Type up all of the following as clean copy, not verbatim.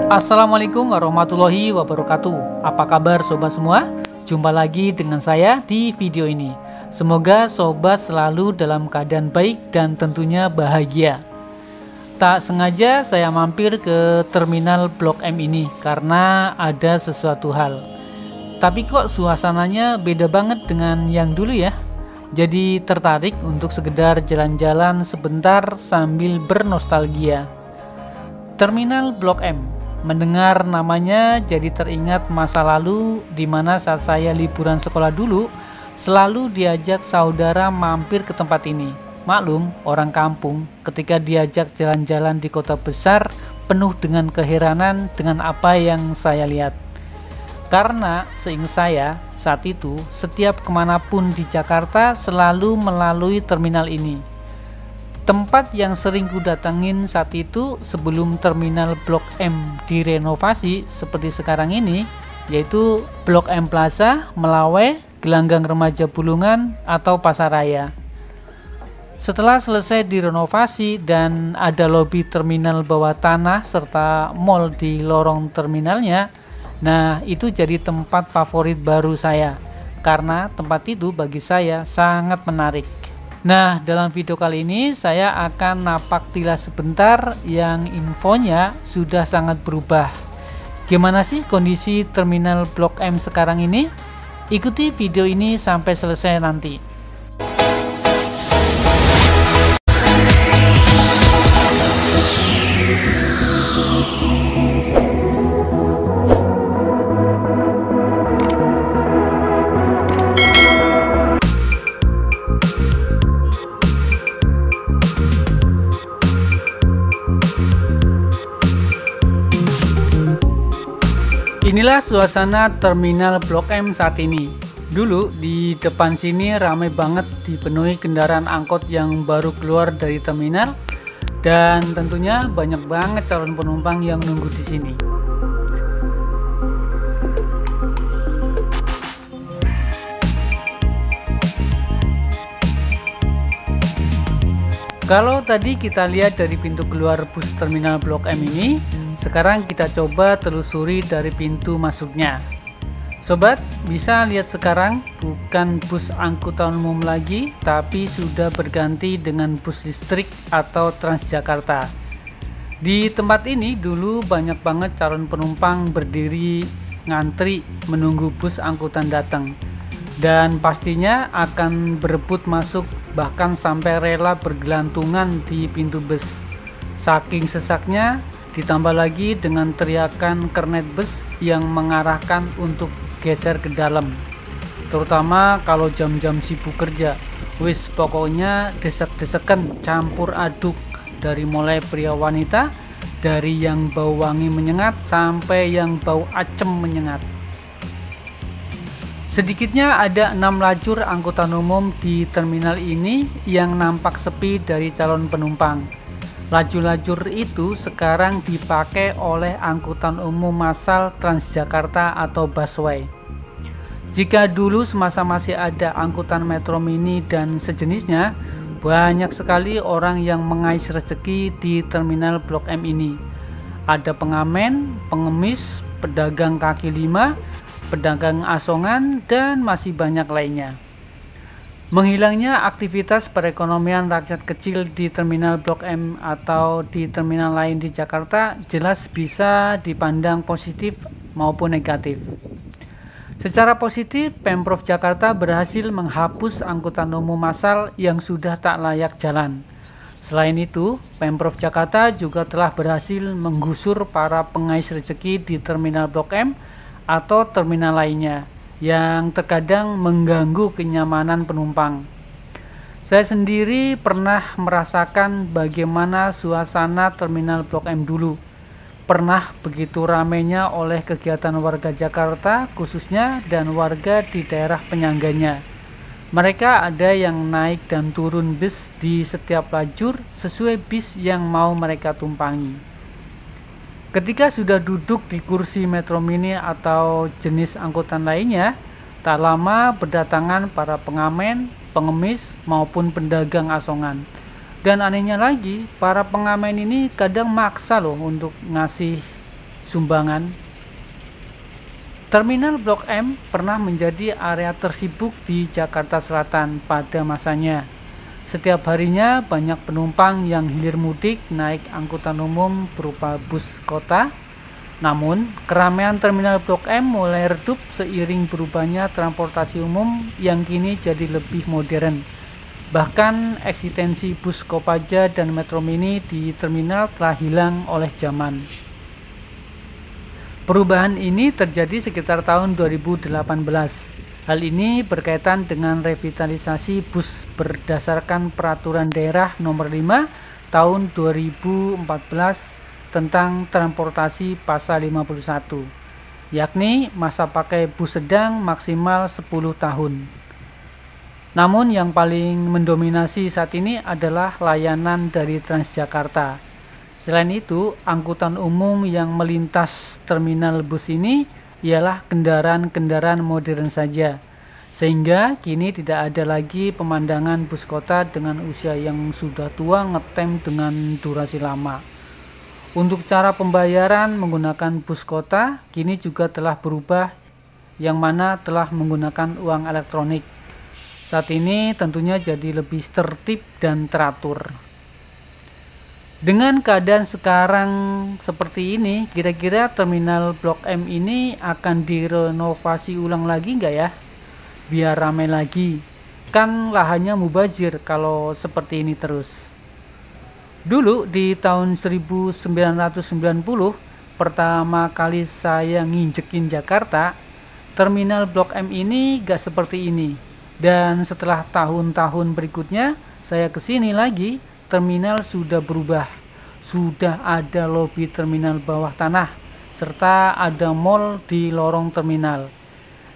Assalamualaikum warahmatullahi wabarakatuh. Apa kabar sobat semua? Jumpa lagi dengan saya di video ini. Semoga sobat selalu dalam keadaan baik dan tentunya bahagia. Tak sengaja saya mampir ke terminal Blok M ini karena ada sesuatu hal. Tapi kok suasananya beda banget dengan yang dulu ya. Jadi tertarik untuk sekedar jalan-jalan sebentar sambil bernostalgia. Terminal Blok M. Mendengar namanya jadi teringat masa lalu di mana saat saya liburan sekolah dulu selalu diajak saudara mampir ke tempat ini. Maklum, orang kampung ketika diajak jalan-jalan di kota besar penuh dengan keheranan dengan apa yang saya lihat. Karena seingat saya saat itu setiap kemanapun di Jakarta selalu melalui terminal ini. Tempat yang sering kudatangin saat itu sebelum terminal Blok M direnovasi seperti sekarang ini, yaitu Blok M Plaza, Melawai, Gelanggang Remaja Bulungan, atau Pasaraya. Setelah selesai direnovasi dan ada lobi terminal bawah tanah serta mall di lorong terminalnya, nah itu jadi tempat favorit baru saya karena tempat itu bagi saya sangat menarik. Nah, dalam video kali ini saya akan napak tilas sebentar yang infonya sudah sangat berubah. Gimana sih kondisi terminal Blok M sekarang ini? Ikuti video ini sampai selesai nanti. Inilah suasana terminal Blok M saat ini. Dulu di depan sini ramai banget dipenuhi kendaraan angkot yang baru keluar dari terminal dan tentunya banyak banget calon penumpang yang nunggu di sini. Kalau tadi kita lihat dari pintu keluar bus terminal Blok M ini, sekarang kita coba telusuri dari pintu masuknya. Sobat, bisa lihat sekarang bukan bus angkutan umum lagi, tapi sudah berganti dengan bus listrik atau Transjakarta. Di tempat ini dulu banyak banget calon penumpang berdiri ngantri menunggu bus angkutan datang. Dan pastinya akan berebut masuk bahkan sampai rela bergelantungan di pintu bus. Saking sesaknya, ditambah lagi dengan teriakan kernet bus yang mengarahkan untuk geser ke dalam. Terutama kalau jam-jam sibuk kerja. Wis pokoknya desek-desekan campur aduk dari mulai pria wanita, dari yang bau wangi menyengat sampai yang bau acem menyengat. Sedikitnya ada 6 lajur angkutan umum di terminal ini yang nampak sepi dari calon penumpang. Lajur-lajur itu sekarang dipakai oleh angkutan umum massal Transjakarta atau busway. Jika dulu semasa masih ada angkutan metro mini dan sejenisnya, banyak sekali orang yang mengais rezeki di terminal Blok M ini. Ada pengamen, pengemis, pedagang kaki lima, pedagang asongan, dan masih banyak lainnya. Menghilangnya aktivitas perekonomian rakyat kecil di terminal Blok M atau di terminal lain di Jakarta jelas bisa dipandang positif maupun negatif. Secara positif, Pemprov Jakarta berhasil menghapus angkutan umum massal yang sudah tak layak jalan. Selain itu, Pemprov Jakarta juga telah berhasil menggusur para pengais rezeki di terminal Blok M atau terminal lainnya yang terkadang mengganggu kenyamanan penumpang. Saya sendiri pernah merasakan bagaimana suasana terminal Blok M dulu. Pernah begitu ramainya oleh kegiatan warga Jakarta khususnya dan warga di daerah penyangganya. Mereka ada yang naik dan turun bis di setiap lajur sesuai bis yang mau mereka tumpangi. Ketika sudah duduk di kursi metro mini atau jenis angkutan lainnya, tak lama berdatangan para pengamen, pengemis, maupun pedagang asongan. Dan anehnya lagi, para pengamen ini kadang maksa loh untuk ngasih sumbangan. Terminal Blok M pernah menjadi area tersibuk di Jakarta Selatan pada masanya. Setiap harinya banyak penumpang yang hilir mudik naik angkutan umum berupa bus kota. Namun, keramaian Terminal Blok M mulai redup seiring berubahnya transportasi umum yang kini jadi lebih modern. Bahkan eksistensi bus Kopaja dan Metro Mini di terminal telah hilang oleh zaman. Perubahan ini terjadi sekitar tahun 2018. Hal ini berkaitan dengan revitalisasi bus berdasarkan Peraturan Daerah Nomor 5 Tahun 2014 tentang transportasi Pasal 51, yakni masa pakai bus sedang maksimal 10 tahun. Namun yang paling mendominasi saat ini adalah layanan dari Transjakarta. Selain itu, angkutan umum yang melintas terminal bus ini ialah kendaraan-kendaraan modern saja, sehingga kini tidak ada lagi pemandangan bus kota dengan usia yang sudah tua ngetem dengan durasi lama. Untuk cara pembayaran menggunakan bus kota kini juga telah berubah, yang mana telah menggunakan uang elektronik. Saat ini tentunya jadi lebih tertib dan teratur. Dengan keadaan sekarang seperti ini, kira-kira Terminal Blok M ini akan direnovasi ulang lagi nggak ya? Biar ramai lagi. Kan lahannya mubazir kalau seperti ini terus. Dulu di tahun 1990, pertama kali saya nginjekin Jakarta, Terminal Blok M ini nggak seperti ini. Dan setelah tahun-tahun berikutnya, saya kesini lagi, terminal sudah berubah. Sudah ada lobi terminal bawah tanah, serta ada mall di lorong terminal.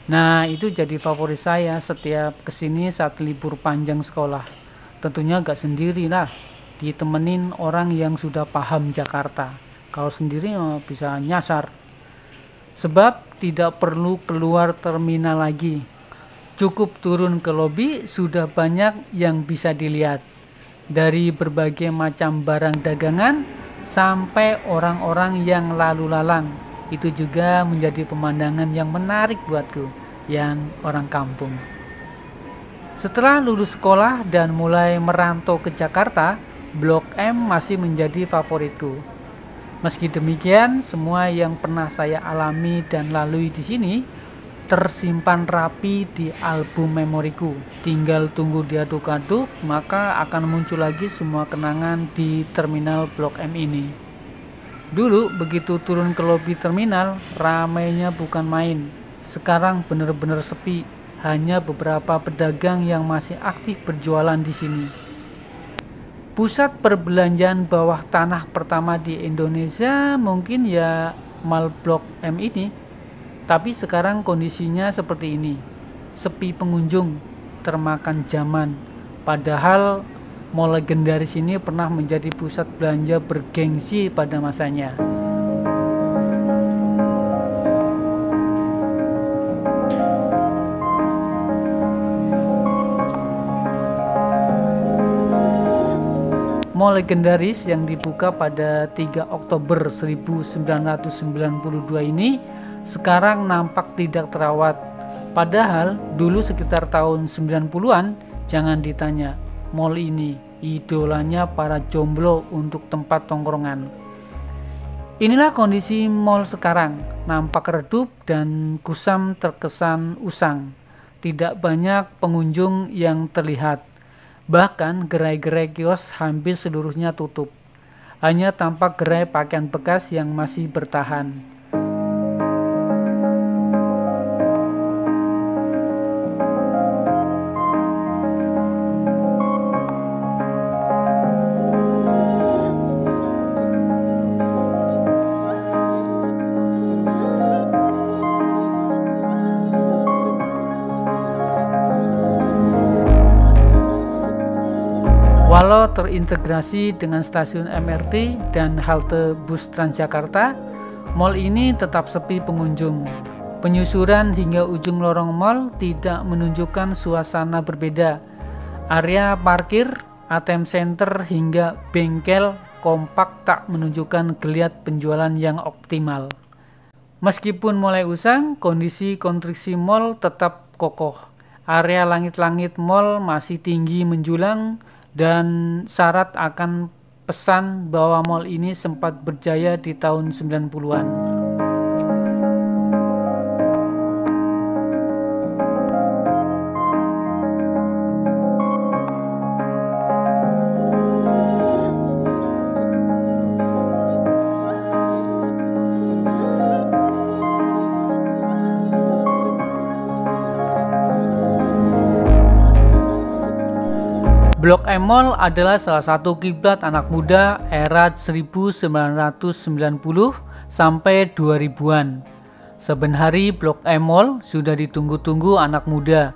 Nah, itu jadi favorit saya setiap kesini saat libur panjang sekolah. Tentunya gak sendiri lah, ditemenin orang yang sudah paham Jakarta. Kalau sendiri bisa nyasar. Sebab tidak perlu keluar terminal lagi. Cukup turun ke lobi, sudah banyak yang bisa dilihat. Dari berbagai macam barang dagangan sampai orang-orang yang lalu lalang. Itu juga menjadi pemandangan yang menarik buatku, yang orang kampung. Setelah lulus sekolah dan mulai merantau ke Jakarta, Blok M masih menjadi favoritku. Meski demikian, semua yang pernah saya alami dan lalui di sini tersimpan rapi di album memoriku. Tinggal tunggu diaduk-aduk, maka akan muncul lagi semua kenangan di Terminal Blok M ini. Dulu begitu turun ke lobi terminal, ramainya bukan main. Sekarang benar-benar sepi, hanya beberapa pedagang yang masih aktif berjualan di sini. Pusat perbelanjaan bawah tanah pertama di Indonesia mungkin ya Mall Blok M ini. Tapi sekarang kondisinya seperti ini, sepi pengunjung, termakan zaman. Padahal mall legendaris ini pernah menjadi pusat belanja bergengsi pada masanya. Mall legendaris yang dibuka pada 3 Oktober 1992 ini sekarang nampak tidak terawat. Padahal dulu sekitar tahun 90-an, jangan ditanya, mall ini idolanya para jomblo untuk tempat tongkrongan. Inilah kondisi mall sekarang, nampak redup dan kusam terkesan usang. Tidak banyak pengunjung yang terlihat. Bahkan gerai-gerai kios hampir seluruhnya tutup. Hanya tampak gerai pakaian bekas yang masih bertahan. Walau terintegrasi dengan stasiun MRT dan halte bus Transjakarta, mall ini tetap sepi pengunjung. Penyusuran hingga ujung lorong mall tidak menunjukkan suasana berbeda. Area parkir, ATM center hingga bengkel kompak tak menunjukkan geliat penjualan yang optimal. Meskipun mulai usang, kondisi konstruksi mal tetap kokoh. Area langit-langit mal masih tinggi menjulang dan syarat akan pesan bahwa mal ini sempat berjaya di tahun 90-an. Blok M Mall adalah salah satu kiblat anak muda era 1990 sampai 2000-an. Saben hari Blok M Mall sudah ditunggu-tunggu anak muda.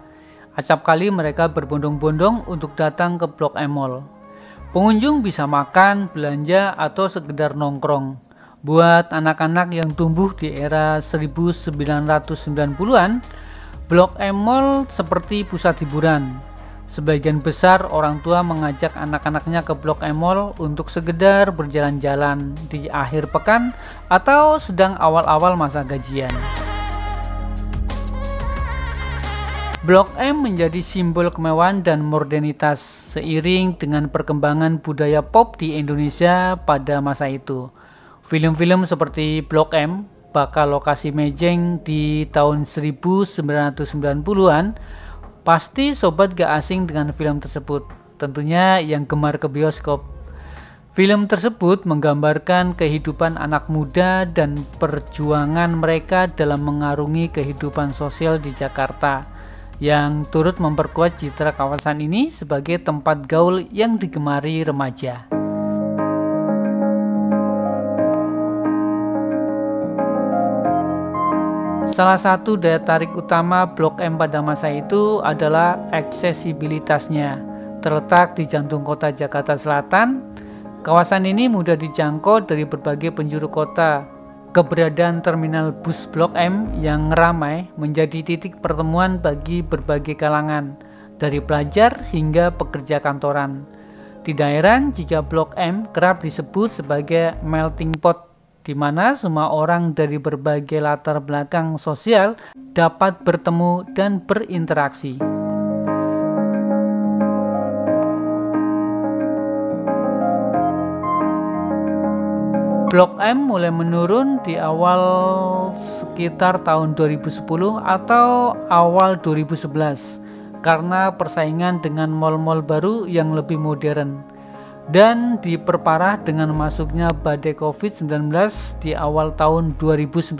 Acap kali mereka berbondong-bondong untuk datang ke Blok M Mall. Pengunjung bisa makan, belanja, atau sekedar nongkrong. Buat anak-anak yang tumbuh di era 1990-an, Blok M Mall seperti pusat hiburan. Sebagian besar orang tua mengajak anak-anaknya ke Blok M Mall untuk sekedar berjalan-jalan di akhir pekan atau sedang awal-awal masa gajian. Blok M menjadi simbol kemewahan dan modernitas seiring dengan perkembangan budaya pop di Indonesia pada masa itu. Film-film seperti Blok M bakal lokasi mejeng di tahun 1990-an. Pasti sobat gak asing dengan film tersebut, tentunya yang gemar ke bioskop. Film tersebut menggambarkan kehidupan anak muda dan perjuangan mereka dalam mengarungi kehidupan sosial di Jakarta, yang turut memperkuat citra kawasan ini sebagai tempat gaul yang digemari remaja. Salah satu daya tarik utama Blok M pada masa itu adalah aksesibilitasnya. Terletak di jantung kota Jakarta Selatan, kawasan ini mudah dijangkau dari berbagai penjuru kota. Keberadaan terminal bus Blok M yang ramai menjadi titik pertemuan bagi berbagai kalangan, dari pelajar hingga pekerja kantoran. Tidak heran jika Blok M kerap disebut sebagai melting pot, di mana semua orang dari berbagai latar belakang sosial dapat bertemu dan berinteraksi. Blok M mulai menurun di awal sekitar tahun 2010 atau awal 2011 karena persaingan dengan mal-mal baru yang lebih modern, dan diperparah dengan masuknya badai COVID-19 di awal tahun 2019.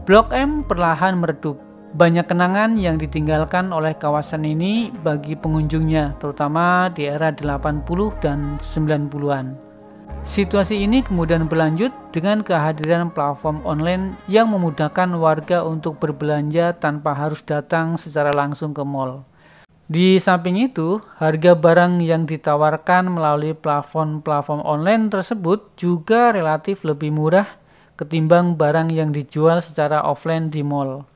Blok M perlahan meredup. Banyak kenangan yang ditinggalkan oleh kawasan ini bagi pengunjungnya, terutama di era 80 dan 90-an. Situasi ini kemudian berlanjut dengan kehadiran platform online yang memudahkan warga untuk berbelanja tanpa harus datang secara langsung ke mal. Di samping itu, harga barang yang ditawarkan melalui platform online tersebut juga relatif lebih murah ketimbang barang yang dijual secara offline di mal.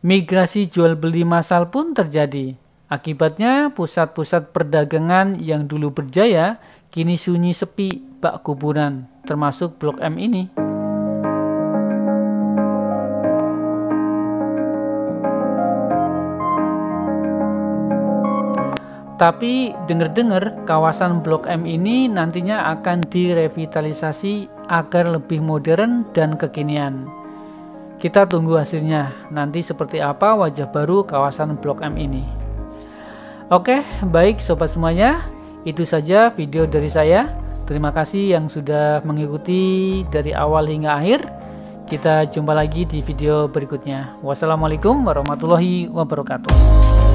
Migrasi jual beli massal pun terjadi. Akibatnya, pusat-pusat perdagangan yang dulu berjaya kini sunyi sepi bak kuburan, termasuk Blok M ini. Tapi dengar-dengar kawasan Blok M ini nantinya akan direvitalisasi agar lebih modern dan kekinian. Kita tunggu hasilnya, nanti seperti apa wajah baru kawasan Blok M ini. Oke, baik sobat semuanya, itu saja video dari saya. Terima kasih yang sudah mengikuti dari awal hingga akhir. Kita jumpa lagi di video berikutnya. Wassalamualaikum warahmatullahi wabarakatuh.